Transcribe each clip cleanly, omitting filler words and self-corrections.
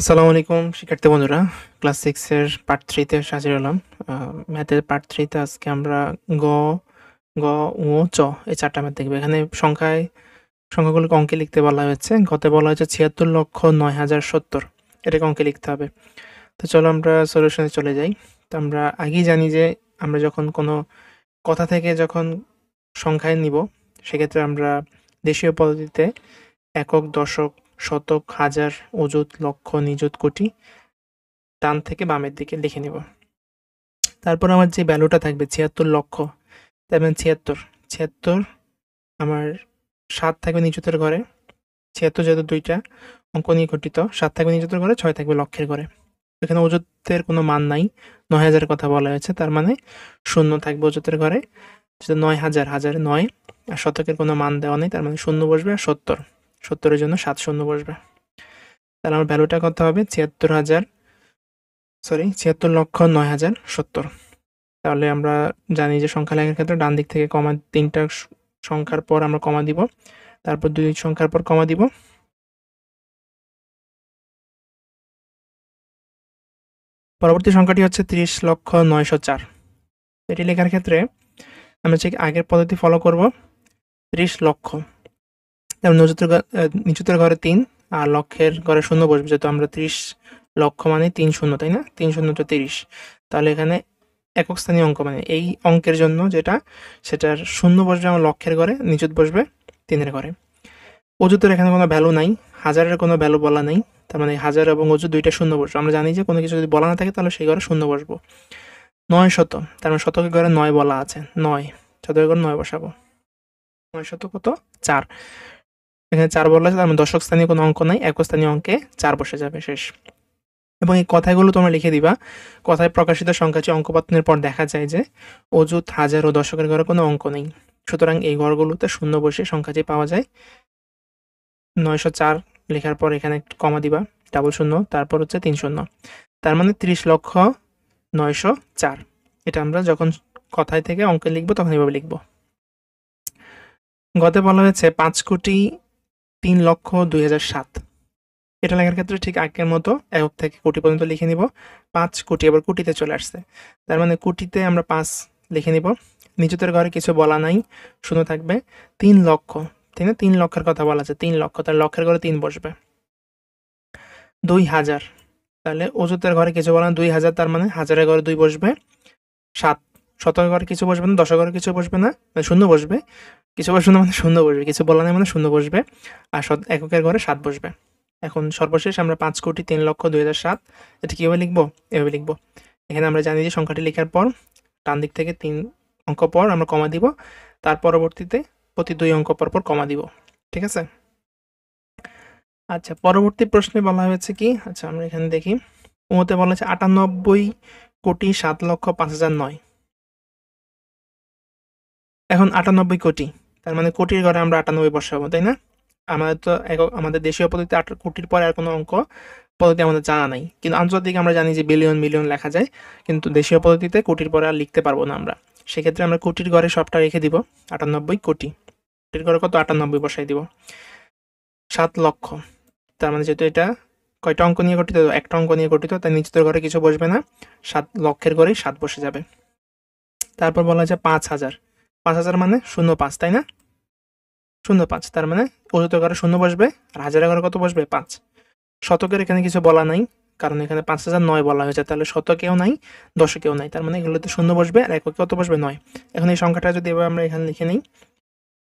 আসসালামু আলাইকুম শিক্ষার্থী বন্ধুরা, ক্লাস 6 এর পার্ট 3 তে হাজির হলাম। ম্যাথের পার্ট 3 তে আজকে আমরা গ, গ, ঙ, চ এই ৪ টা ম্যাথ দেখব। এখানে সংখ্যাগুলোকে অঙ্কে লিখতে বলা হয়েছে। গতে বলা হয়েছে ৭৬,০৯,০৭০। এটাকে অঙ্কে লিখতে হবে। তো চলো আমরা সলিউশনে চলে যাই। তো আমরা আগেই জানি যে আমরা যখন কোনো কথা থেকে যখন সংখ্যায় নিব, সেক্ষেত্রে আমরা দেশীয় পদ্ধতিতে একক, দশক, শতক, হাজার, অযুত, লক্ষ, নিযুত, কোটি ডান থেকে বামের দিকে লিখে নেব। তারপর আমার যে ভ্যালুটা থাকবে ৭৬,০০,০০০, তার মানে ৭৬ আমার ৭ থাকবে নিযুতের ঘরে। ৭৬ যেহেতু ২টা অঙ্ক নিয়ে গঠিত, ৭ থাকবে নিযুতের ঘরে, ৬ থাকবে লক্ষের ঘরে। এখানে অযুতের কোনো মান নাই, ৯,০০০ কথা বলা হয়েছে, তার মানে ০ থাকবে অযুতের ঘরে। যেহেতু ৯,০০০, হাজারে ৯, আর শতকের কোনো মান দেওয়া নেই, তার মানে ০ বসবে, আর ৭০, ৭০-এর জন্য ৭ শূন্য বসবে। তাহলে আমার ভ্যালুটা কত হবে? ৭৬,০০০,০৯,০৭০। তাহলে আমরা জানি যে সংখ্যা লেখার ক্ষেত্রে ডান দিক থেকে কমা, ৩টা সংখ্যার পর আমরা কমা দিব, তারপর ২ সংখ্যার পর কমা দিব। পরবর্তী সংখ্যাটি হচ্ছে ৩০,০৯,০০০,০০০। এটি লেখার ক্ষেত্রে আমরা ঠিক আগের পদ্ধতি ফলো করব। ৩০ লক্ষ, যেমন নিচুতের ঘরে ৩ আর লক্ষের ঘরে ০ বসবে, যেহেতু আমরা ৩০ লক্ষ মানে ৩ শূন্য, তাই না? ৩ শূন্য তো ৩০। তাহলে এখানে একক স্থানীয় অঙ্ক, মানে এই অঙ্কের জন্য যেটা, সেটার ০ বসবে আমার লক্ষের ঘরে, নিযুত বসবে ৩-এর ঘরে। অযুতের এখানে কোনো ভ্যালু নাই, হাজারের কোনো ভ্যালু বলা নেই, তার মানে হাজার এবং অযুত ২টা ০ বসবে। আমরা জানি যে কোনো কিছু যদি বলা না থাকে তাহলে সেই ঘরে ০ বসবো। ৯শত, তার মানে শতকের ঘরে ৯ বলা আছে, ৯, শতকের ঘরে ৯ বসাবো। ৯শত কত? ৪। এখানে ৪ বলা আছে, তার মানে দশক স্থানীয় কোনো অঙ্ক নাই, একক স্থানীয় অঙ্কে ৪ বসে যাবে, শেষ। এবং এই কথাগুলো তোমরা লিখে দিবা। কথায় প্রকাশিত সংখ্যাটি অঙ্কপাতনের পর দেখা যায় যে অযুত, হাজার ও দশকের ঘরে কোনো অঙ্ক নেই। সুতরাং এই ঘরগুলোতে ০ বসে সংখ্যাটি পাওয়া যায়। ৯০৪ লেখার পর এখানে একটু কমা দিবা, ডাবল শূন্য, তারপর হচ্ছে ৩ শূন্য। তার মানে ৩০,০৯,০৪। এটা আমরা যখন কথায় থেকে অঙ্কে লিখবো তখন এভাবে লিখবো। গতে বলা হয়েছে ৫,৩,০০,০০০,২০০৭। এটা লেখার ক্ষেত্রে ঠিক আগের মতো একক থেকে কোটি পর্যন্ত লিখে নিব। ৫ কোটি, আবার কোটিতে চলে আসছে, তার মানে কোটিতে আমরা ৫ লিখে নিব। নিযুতের ঘরে কিছু বলা নাই, ০ থাকবে। ৩ লক্ষ, তাই না? ৩ লক্ষের কথা বলা আছে, ৩ লক্ষ, তার লক্ষের ঘরে ৩ বসবে। ২,০০০, তাহলে অযুতের ঘরে কিছু বলা না, ২,০০০, তার মানে হাজারের ঘরে ২ বসবে। ৭, শতকের ঘরে কিছু বসবে না, দশের ঘরে কিছু বসবে না, মানে ০ বসবে। কিছু বসবে না মানে ০ বসবে, কিছু বলা নাই মানে ০ বসবে, আর এককের ঘরে ৭ বসবে। এখন সর্বশেষ আমরা ৫,৩,০০,০০০,২০০৭ এটা কীভাবে লিখবো? এভাবে লিখবো। এখানে আমরা জানি যে সংখ্যাটি লেখার পর ডান দিক থেকে ৩ অঙ্ক পর আমরা কমা দিব, তার পরবর্তীতে প্রতি ২ অঙ্ক পর পর কমা দিব। ঠিক আছে? আচ্ছা, পরবর্তী প্রশ্নে বলা হয়েছে কি? আচ্ছা, আমরা এখানে দেখি। ওতে বলা হয়েছে ৯৮,৭,০৫,০০০,০০০। এখন ৯৮ কোটি, তার মানে কোটির ঘরে আমরা ৯৮ বসাবো, তাই না? আমাদের তো আমাদের দেশীয় পদ্ধতিতে কোটির পরে আর কোনো অঙ্ক পদ্ধতি আমাদের জানা নাই, কিন্তু আন্তর্জাতিক আমরা জানি যে বিলিয়ন মিলিয়ন লেখা যায়, কিন্তু দেশীয় পদ্ধতিতে কোটির পরে আর লিখতে পারবো না আমরা। সেক্ষেত্রে আমরা কোটির ঘরে সবটা রেখে দিব, ৯৮ কোটি। কোটির ঘরে কত? ৯৮ বসাই দিব। ৭ লক্ষ, তার মানে যেহেতু এটা কয়টা অঙ্ক নিয়ে গঠিত? একটা অঙ্ক নিয়ে গঠিত, তাই নিচের ঘরে কিছু বসবে না, ৭ লক্ষের ঘরেই ৭ বসে যাবে। তারপর বলা হয়েছে ৫,০০০, ৫,০০০ মানে ০৫, তাই না? ০৫, তার মানে অযুতের ঘরে ০ বসবে, আর হাজারের ঘরে কত বসবে? ৫। শতকের এখানে কিছু বলা নাই, কারণ এখানে ৫,০০৯ বলা হয়েছে, তাহলে শতকেও নাই, দশকেও নাই, তার মানে এগুলোতে ০ বসবে, আর এককে কত বসবে? ৯। এখন এই সংখ্যাটা যদি এবার আমরা এখানে লিখে নিই,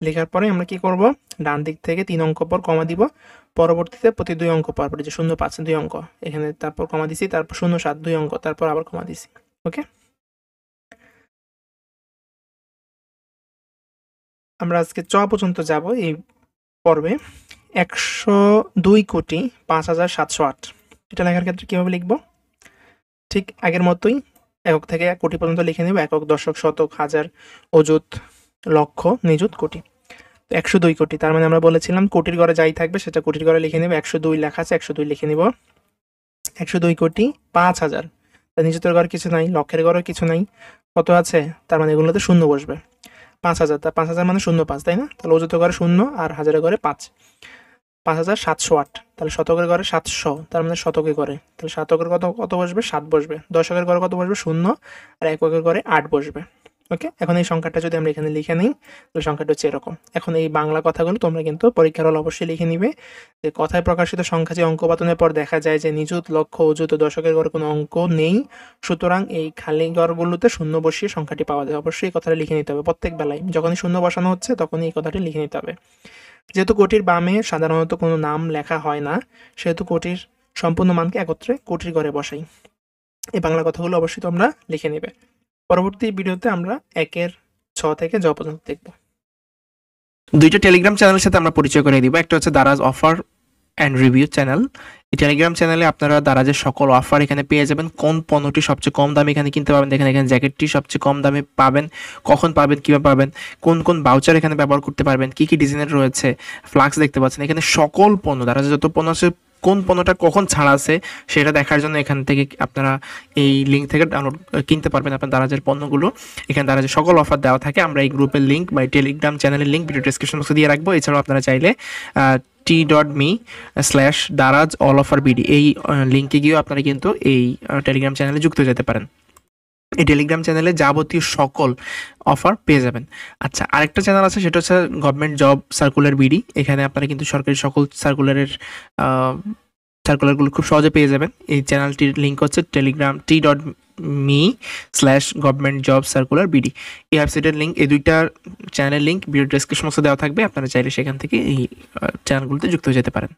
লেখার পরে আমরা কি করব? ডান দিক থেকে ৩ অঙ্ক পর কমা দিব, পরবর্তীতে প্রতি ২ অঙ্ক পর পর, যে ০৫ ২ অঙ্ক এখানে, তারপর কমা দিছি, তারপর ০৭ ২ অঙ্ক, তারপর আবার কমা দিছি। ওকে, আমরা আজকে চ পর্যন্ত যাব এই পর্বে। ১০২,০৫,৭০৮ এটা লেখার ক্ষেত্রে কীভাবে লিখব? ঠিক আগের মতোই একক থেকে কোটি পর্যন্ত লিখে নেব। একক, দশক, শতক, হাজার, অযুত, লক্ষ, নিযুত, কোটি। ১০২ কোটি, তার মানে আমরা বলেছিলাম কোটির ঘরে যাই থাকবে সেটা কোটির ঘরে লিখে নেব। ১০২ লেখা আছে, ১০২ লিখে নিব। ১০২ কোটি ৫,০০০, তার নিযুতের ঘরে কিছু নাই, লক্ষের ঘরেও কিছু নাই, কত আছে? তার মানে এগুলোতে ০ বসবে। ৫,০০০, তা ৫,০০০ মানে ০৫, তাই না? তাহলে অযুতের ঘরে ০ আর হাজারের ঘরে ৫। 5708, তাহলে শতকের ঘরে 700, তার মানে শতকে ঘরে, তাহলে শতকের কত বসবে? 7 বসবে। দশকের ঘরে কত বসবে? 0, আর এককের ঘরে 8 বসবে। ওকে, এখন এই সংখ্যাটা যদি আমরা এখানে লিখে নিই, তাহলে সংখ্যাটা হচ্ছে এরকম। এখন এই বাংলা কথাগুলো তোমরা কিন্তু পরীক্ষার হলে অবশ্যই লিখে নিবে, যে কথায় প্রকাশিত সংখ্যা যে অঙ্কপাতনের পর দেখা যায় যে নিযুত, লক্ষ, অযুত, দশকের ঘরে কোনো অঙ্ক নেই, সুতরাং এই খালি ঘরগুলোতে শূন্য বসিয়ে সংখ্যাটি পাওয়া যায়। অবশ্যই এই কথাটা লিখে নিতে হবে প্রত্যেক বেলায়, যখনই শূন্য বসানো হচ্ছে তখনই এই কথাটি লিখে নিতে হবে। যেহেতু কোটির বামে সাধারণত কোনো নাম লেখা হয় না, সেহেতু কোটির সম্পূর্ণ মানকে একত্রে কোটির ঘরে বসাই। এই বাংলা কথাগুলো অবশ্যই তোমরা লিখে নেবে। পরবর্তী ভিডিওতে আমরা 1-এর 6 থেকে জ পর্যন্ত দেখব। দুইটা টেলিগ্রাম চ্যানেলের সাথে আমরা পরিচয় করে দিব। একটা হচ্ছে Daraz offer and review channel. এই টেলিগ্রাম চ্যানেলে আপনারা দারাজের সকল অফার এখানে পেয়ে যাবেন। কোন পণ্যটি সবচেয়ে কম দামে এখানে কিনতে পাবেন, দেখেন এখানে জ্যাকেটটি সবচেয়ে কম দামে পাবেন, কখন পাবেন, কীভাবে পাবেন, কোন কোন বাউচার এখানে ব্যবহার করতে পারবেন, কী কী ডিজাইনের রয়েছে, ফ্লাক্স দেখতে পাচ্ছেন। এখানে সকল পণ্য, দারাজের যত পণ্য আছে, কোন পণ্যটা কখন ছাড়া আছে সেটা দেখার জন্য এখান থেকে আপনারা এই লিঙ্ক থেকে ডাউনলোড কিনতে পারবেন আপনার দারাজের পণ্যগুলো। এখানে দারাজের সকল অফার দেওয়া থাকে। আমরা এই গ্রুপের লিঙ্ক বা টেলিগ্রাম চ্যানেলের লিঙ্ক ভিডিও ডেসক্রিপশন বক্সে দিয়ে রাখবো। এছাড়াও আপনারা চাইলে t.me/দারাজ অল অফার বিডি এই লিঙ্কে গিয়েও আপনারা কিন্তু এই টেলিগ্রাম চ্যানেলে যুক্ত হয়ে যেতে পারেন। এই টেলিগ্রাম চ্যানেলে যাবতীয় সকল অফার পেয়ে যাবেন। আচ্ছা, আরেকটা চ্যানেল আছে, সেটা হচ্ছে গভর্নমেন্ট জব সার্কুলার বিডি। এখানে আপনারা কিন্তু সরকারি সকল সার্কুলারগুলো খুব সহজে পেয়ে যাবেন। এই চ্যানেলটির লিঙ্ক হচ্ছে Telegram t.me/government job circular BD. এই ওয়েবসাইটের লিঙ্ক, এই দুইটা চ্যানেলের লিঙ্ক ভিডিও ডেসক্রিপশন বক্সে দেওয়া থাকবে। আপনারা চাইলে সেখান থেকে এই চ্যানেলগুলোতে যুক্ত হয়ে যেতে পারেন।